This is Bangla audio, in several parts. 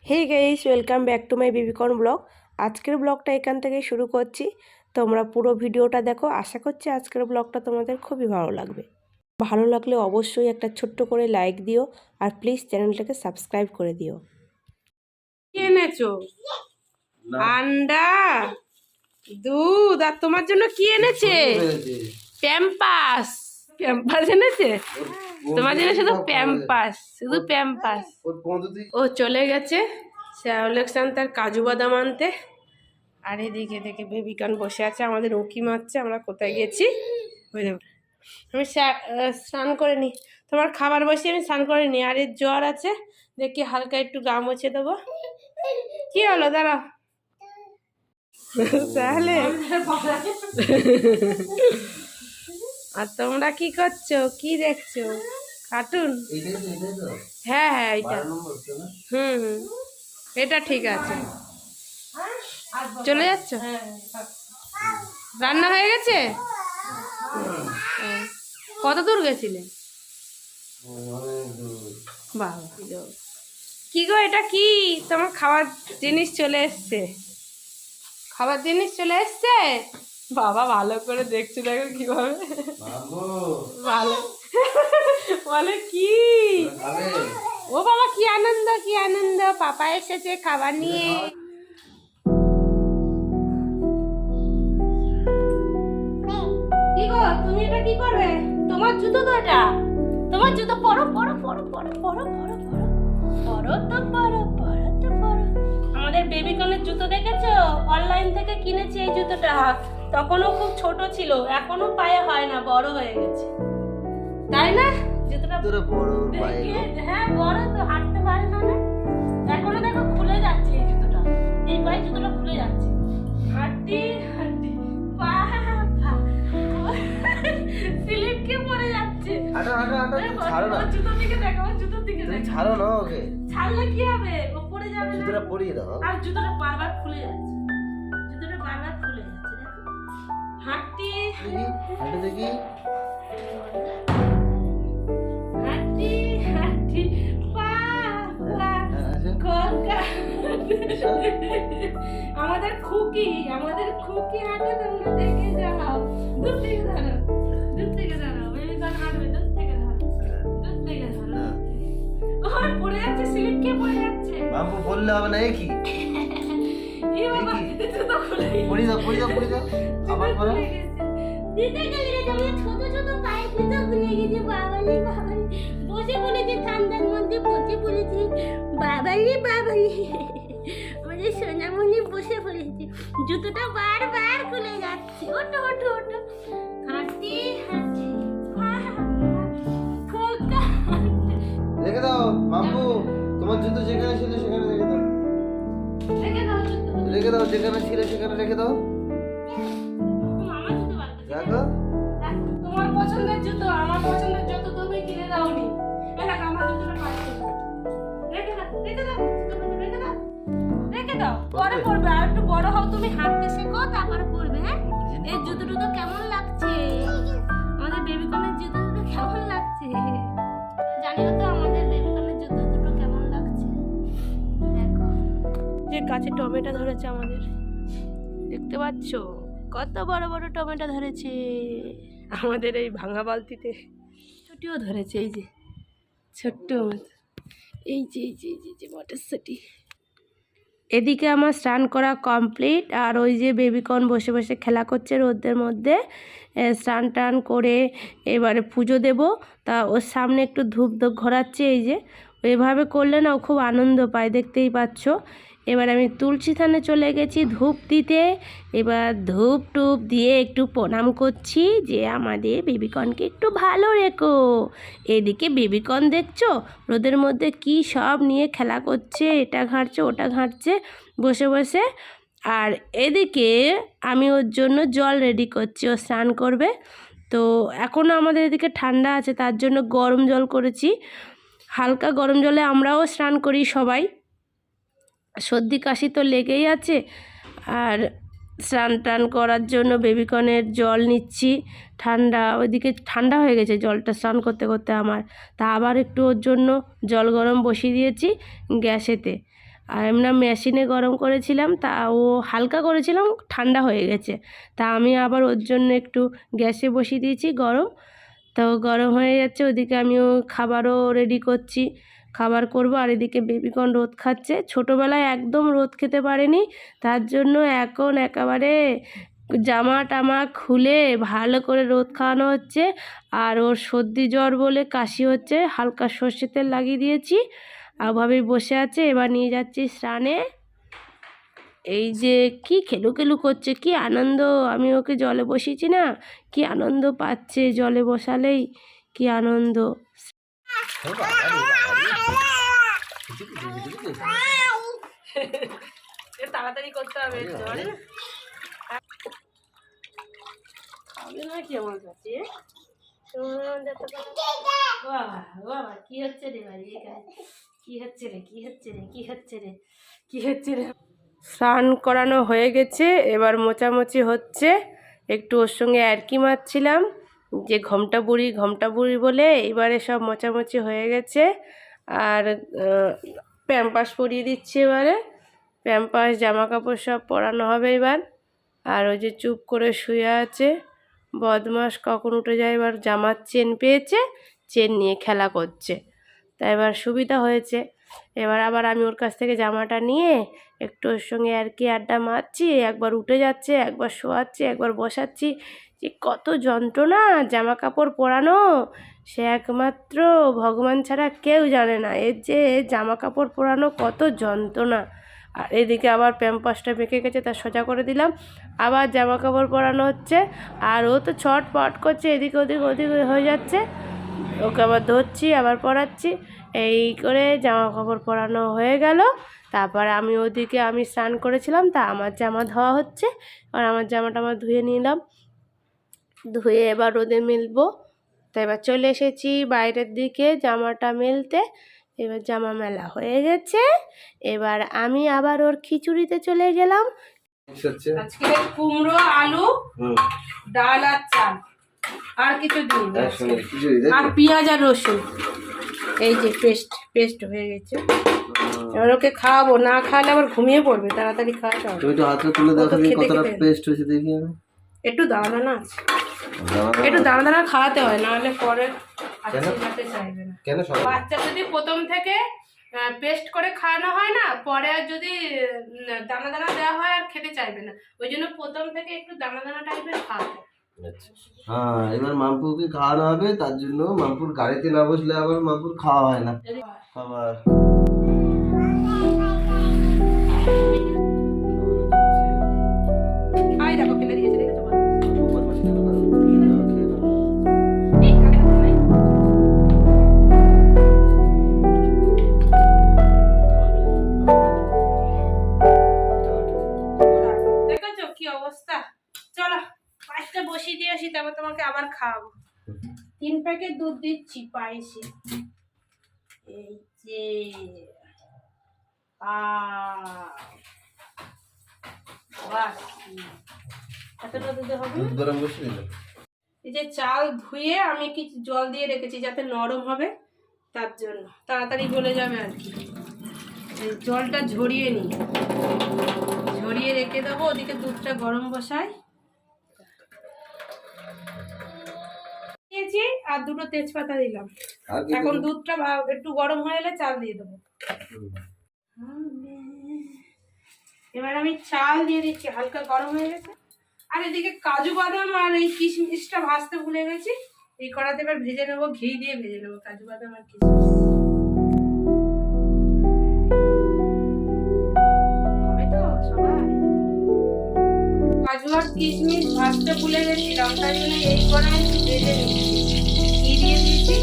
Hey guys, welcome back to my baby corn blog. আজকের ব্লগটা এখান থেকে শুরু করছি। তোমরা পুরো ভিডিওটা দেখো। আশা করছি আজকের ব্লগটা তোমাদের খুবই ভালো লাগবে। ভালো লাগলে অবশ্যই একটা ছোট্ট করে লাইক দিও আর প্লিজ চ্যানেলটাকে সাবস্ক্রাইব করে দিও। কি এনেছো? আন্ডা, দুধ, আর তোমার জন্য কি এনেছে? প্যাম্পাস। প্যাম্পাস এনেছে তোমার জন্য, শুধু প্যাম্পাস, শুধু প্যাম্পাস। ও চলে গেছে শ্যাওলেকশন তার কাজু বাদাম আনতে। আর এদিকে দেখে বেবিকান বসে আছে, আমাদের উঁকি মারছে আমরা কোথায় গেছি। আমি স্নান করে নি, তোমার খাবার বসে আমি স্নান করে নি। আর এর জ্বর আছে, দেখি হালকা একটু গা মুছে দেবো। কি হলো দাঁড়াও তাহলে। আর তোমরা কি করছো, কি দেখছো? কার্টুন? হ্যাঁ হ্যাঁ, এটা হুম, এটা ঠিক আছে। চলে যাচ্ছ? রান্না হয়ে গেছে? কত দূর গেছিলে? বাবা, কি গো, এটা কি? তোমার খাবার জিনিস চলে এসছে, খাবার জিনিস চলে এসছে। বাবা ভালো করে দেখছো, দেখো কিভাবে ভালো বলে কি। ও বাবা, কি আনন্দ, কি আনন্দ, পাপা এসেছে খাবার নিয়ে। কি গো, তুমি এটা কি করবে? তোমার জুতো তো এটা, তোমার জুতো পরো পরো পরো পরো পরো পরো পরো পরো তো পরো পরো তো পরো। আমাদের বেবিকনের জুতো দেখেছো? অনলাইন থেকে কিনেছি এই জুতোটা। তখনও খুব ছোট ছিল, এখনো পায়ে হয় না, বড় হয়ে গেছে, তাই না? জুতোটা বড় পায়ে, হ্যাঁ বড় তো, হাঁটতে পারে না। এখনো দেখো খুলে যাচ্ছে এই জুতোটা, এই পায়ে জুতোটা খুলে যাচ্ছে। হাঁটতে হাঁটতে পা স্লিপ কে পড়ে যাচ্ছে। হাঁটো হাঁটো হাঁটো, ছাড়ো না, জুতোর দিকে দেখো, জুতোর দিকে দেখো। ছাড়ো না ওকে, ছাড়লে কি হবে? ও পড়ে যাবে না। জুতোটা পরিয়ে দাও। আর জুতোটা বারবার খুলে যাচ্ছে, জুতোটা বারবার খুলে যাচ্ছে, দেখো। হাঁটতে হাঁটতে দেখি, হাঁটতে হাঁটতে পা কোকা। আমাদের খুকি, আমাদের খুকি হাঁটে, তোমরা দেখে যাও। দূর থেকে দাঁড়াও, দূর থেকে দাঁড়াও, বেবিকর্ন হাঁটবে, দূর থেকে দাঁড়াও, দূর থেকে দাঁড়াও। ওর পড়ে যাচ্ছে, স্লিপ কে পড়ে যাচ্ছে। বাবু বললে হবে না, এ কি? এই বাবা, জুতো খুলে পড়ি দাও, পড়ি দাও, পড়ি দাও, আবার পড়ো। দিতে গেলে যেমন ছোট ছোট পায়ে জুতো খুলে গেছে। বাবারে বাবারে, বসে পড়েছে ঠান্ডার মধ্যে, পড়তে পড়েছে। বাবারে বাবারে, আমাদের সোনামণি বসে পড়েছে, জুতোটা বারবার খুলে যাচ্ছে। ওঠো ওঠো ওঠো, হাঁটতে হাঁটতে খোকা। রেখে দাও মাম্পু, তোমার জুতো যেখানে ছিল সেখানে রেখে দাও, রেখে দাও জুতো, রেখে দাও, যেখানে ছিল সেখানে রেখে দাও। দেখো, তোমার পছন্দের জুতো, আমার পছন্দের জুতো তুমি কিনে দাওনি। দেখো আমার জুতোটা পাচ্ছে, রেখে দাও, রেখে দাও, রেখে দাও, রেখে দাও, পরে পরবে। আর একটু বড় হও, তুমি হাঁটতে শেখো, তারপরে পরবে। হ্যাঁ, এই জুতো টুতো কেমন লাগছে? আমাদের বেবিকর্নের জুতো দুটো কেমন লাগছে? জানিও তো আমাদের বেবিকর্নের জুতো দুটো কেমন লাগছে। দেখো, যে গাছে টমেটো ধরেছে আমাদের, দেখতে পাচ্ছ কত বড় বড় টমেটো ধরেছে আমাদের এই ভাঙা বালতিতে। ছুটিও ধরেছে, এই যে ছোট্ট, এই যে এই যে এই যে মটরশুঁটি। এদিকে আমার স্নান করা কমপ্লিট, আর ওই যে বেবিকর্ন বসে বসে খেলা করছে রোদের মধ্যে। স্নান টান করে এবারে পুজো দেব, তা ওর সামনে একটু ধূপ ধূপ ঘোরাচ্ছে। এই যে এভাবে করলে না ও খুব আনন্দ পায়, দেখতেই পাচ্ছ। এবার আমি তুলসী থানে চলে গেছি ধূপ দিতে। এবার ধূপ টুপ দিয়ে একটু প্রণাম করছি যে আমাদের বেবিকর্নকে একটু ভালো রেখো। এদিকে বেবিকর্ন দেখছো রোদের মধ্যে কি সব নিয়ে খেলা করছে, এটা ঘাঁটছে ওটা ঘাঁটছে বসে বসে। আর এদিকে আমি ওর জন্য জল রেডি করছি, ও স্নান করবে। তো এখনও আমাদের এদিকে ঠান্ডা আছে, তার জন্য গরম জল করেছি। হালকা গরম জলে আমরাও স্নান করি সবাই, সর্দি কাশি তো লেগেই আছে। আর স্নান টান করার জন্য বেবিকর্নের জল নিচ্ছি, ঠান্ডা, ওইদিকে ঠান্ডা হয়ে গেছে জলটা স্নান করতে করতে আমার। তা আবার একটু ওর জন্য জল গরম বসিয়ে দিয়েছি গ্যাসেতে। আর এমনি মেশিনে গরম করেছিলাম, তা ও হালকা করেছিলাম, ঠান্ডা হয়ে গেছে। তা আমি আবার ওর জন্য একটু গ্যাসে বসিয়ে দিয়েছি গরম। তো গরম হয়ে যাচ্ছে, ওদিকে আমিও খাবারও রেডি করছি, খাবার করব। আর এদিকে বেবিকর্ন রোদ খাচ্ছে, ছোটোবেলায় একদম রোদ খেতে পারেনি, তার জন্য এখন একেবারে জামা টামা খুলে ভালো করে রোদ খাওয়ানো হচ্ছে। আর ওর সর্দি জ্বর বলে কাশি হচ্ছে, হালকা সর্ষের তেল লাগিয়ে দিয়েছি। আর ভাবেই বসে আছে, এবার নিয়ে যাচ্ছি স্নানে। এই যে কি খেলু খেলু করছে, কি আনন্দ! আমি ওকে জলে বসিয়েছি না, কি আনন্দ পাচ্ছে, জলে বসালেই কি আনন্দ। তাড়াতাড়ি করতে হবে, জল খাবে না কি আমার কাছে। বাবা কি হচ্ছে রে বাড়ি, কি হচ্ছে রে, কি হচ্ছে রে, কি হচ্ছে রে, কি হচ্ছে রে। স্নান করানো হয়ে গেছে, এবার মোছামুছি হচ্ছে। একটু ওর সঙ্গে অ্যারকি মারছিলাম যে ঘোমটা বুড়ি বলে। এবারে সব মোছামুছি হয়ে গেছে। আর প্যাম্পাস পরিয়ে দিচ্ছি এবারে, প্যাম্পাস জামা কাপড় সব পরানো হবে এবার। আর ওই যে চুপ করে শুয়ে আছে বদমাস, কখন উঠে যায়। এবার জামার চেন পেয়েছে, চেন নিয়ে খেলা করছে, তাই এবার সুবিধা হয়েছে। এবার আবার আমি ওর কাছ থেকে জামাটা নিয়ে একটু ওর সঙ্গে আর কি আড্ডা মারছি, একবার উঠে যাচ্ছে, একবার শোয়াচ্ছি, একবার বসাচ্ছি। যে কত যন্ত্রণা জামা কাপড় পরানো, সে একমাত্র ভগবান ছাড়া কেউ জানে না এর যে জামা কাপড় পরানো কত যন্ত্রণা। আর এদিকে আবার প্যাম্পাসটা বেঁকে গেছে, তা সোজা করে দিলাম, আবার জামা কাপড় পরানো হচ্ছে। আর ও তো ছটপট করছে, এদিকে ওদিক হয়ে যাচ্ছে। ওকে আবার ধরছি, আবার পরাচ্ছি, এই করে জামা কাপড় পরানো হয়ে গেল। তারপর আমি ওদিকে আমি স্নান করেছিলাম, তা আমার জামা ধোয়া হচ্ছে। আর আমার জামাটা আমার ধুয়ে নিলাম, ধুয়ে এবার রোদে মেলবো। তো এবার চলে এসেছি বাইরের দিকে জামাটা মেলতে। এবার জামা মেলা হয়ে গেছে, এবার আমি আবার ওর খিচুড়িতে চলে গেলাম। আজকে কুমড়ো, আলু, ডাল আর চাল, আর কিছু দিন, আর পেঁয়াজ আর রসুন। এই যে পেস্ট হয়ে গেছে। এবার ওকে খাওয়াবো, না খাওয়ালে আবার ঘুমিয়ে পড়বে, তাড়াতাড়ি খাওয়াতে হবে। তুমি তো হাতে তুলে দেখো কতটা পেস্ট হয়েছে দেখি আমি। একটু দানা আছে, একটু দানা খাওয়াতে হয়, নাহলে পরে খেতে চাইবে না। কেন বাচ্চা যদি প্রথম থেকে পেস্ট করে খাওয়ানো হয় না, পরে আর যদি দানা দেওয়া হয় আর খেতে চাইবে না। ওই জন্য প্রথম থেকে একটু দানা টাইপের খাওয়াতে। হ্যাঁ, এবার মামপুকে খাওয়ানো হবে, তার জন্য মামপুর গাড়িতে না বসলে আবার মামপুর খাওয়া হয় না। খাবার বসিয়ে দিয়ে আসি, তারপর তোমাকে আবার খাওয়াবো। 3 প্যাকেট দুধ দিচ্ছি পায়েসে। এই যে এতটা দুধে হবে। দুধ গরম বসিয়ে দিলাম। এই যে চাল ধুয়ে আমি কিছু জল দিয়ে রেখেছি যাতে নরম হবে, তার জন্য তাড়াতাড়ি গলে যাবে আর কি। এই জলটা ঝরিয়ে নিই, ঝরিয়ে রেখে দেবো। ওদিকে দুধটা গরম বসাই। আর 2টো তেজপাতা দিলাম। এখন দুধটা একটু গরম হয়ে এলে চাল দিয়ে দেবো। এবার আমি চাল দিয়ে দিচ্ছি, হালকা গরম হয়ে গেছে। আর এদিকে কাজু বাদাম আর এই কিশমিশটা ভাজতে ভুলে গেছি, এই কড়াতে এবার ভেজে নেবো, ঘি দিয়ে ভেজে নেবো কাজু বাদাম আর কিশমিশ। হবে তো সবাই? কাজু আর কিশমিশ ভাজতে ভুলে গেছিলাম, তাই জন্য এই কড়াই ভেজে নিচ্ছি। ঘি দিয়ে দিচ্ছি,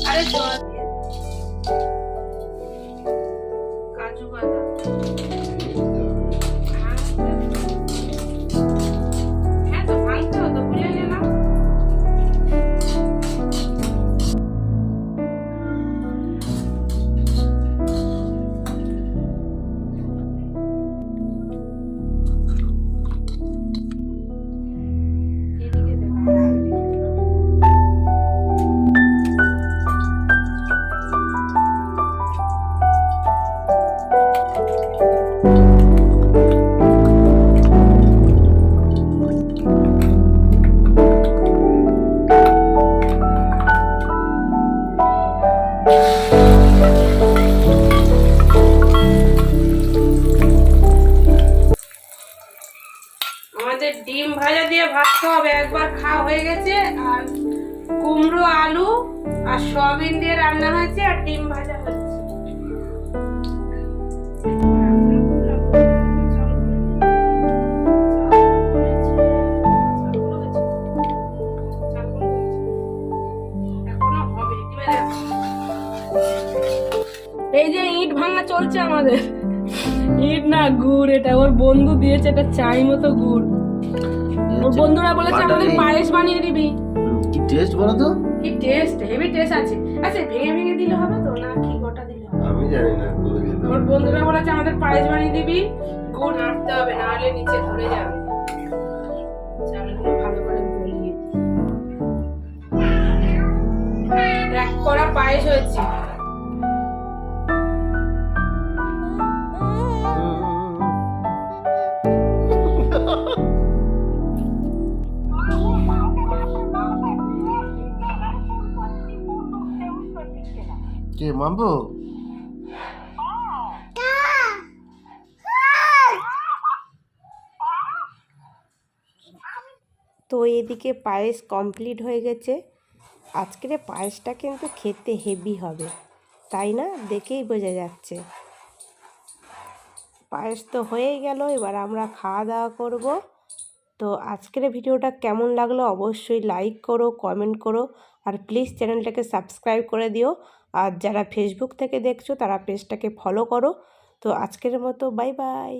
আরে জল দিয়ে কাজু বাদাম আমার খাওয়া হয়ে গেছে। আর কুমড়ো আলু আর সয়াবিন দিয়ে রান্না হয়েছে আর ডিম ভাজা হচ্ছে। এই যে ইট ভাঙা চলছে আমাদের। ইট না গুড়, এটা ওর বন্ধু দিয়েছে, এটা চাই মতো গুড়। ওর বন্ধুরা বলেছে আমাদের পায়েস বানিয়ে দিবি। কি টেস্ট বলো তো? কি টেস্ট, হেভি টেস্ট আছে। আচ্ছা ভেঙে ভেঙে দিলে হবে তো না কি গোটা দিলে হবে? আমি জানি না। ওর বন্ধুরা বলেছে আমাদের পায়েস বানিয়ে দিবি, গুড় নাড়তে হবে না হলে নিচে ধরে যাবে। চালগুলো ভালো করে গলিয়ে এক কড়া পায়েস হয়েছে। কে মাম্পু? তো এদিকে পায়েস কমপ্লিট হয়ে গেছে। আজকের পায়েসটা কিন্তু খেতে হেভি হবে, তাই না? দেখেই বোঝা যাচ্ছে। পায়েস তো হয়েই গেল, এবার আমরা খাওয়া দাওয়া করব। তো আজকের ভিডিওটা কেমন লাগলো অবশ্যই লাইক করো, কমেন্ট করো, আর প্লিজ চ্যানেলটাকে সাবস্ক্রাইব করে দিও। আর যারা ফেসবুক থেকে দেখছো তারা পেজটাকে ফলো করো। তো আজকের মতো বাই বাই।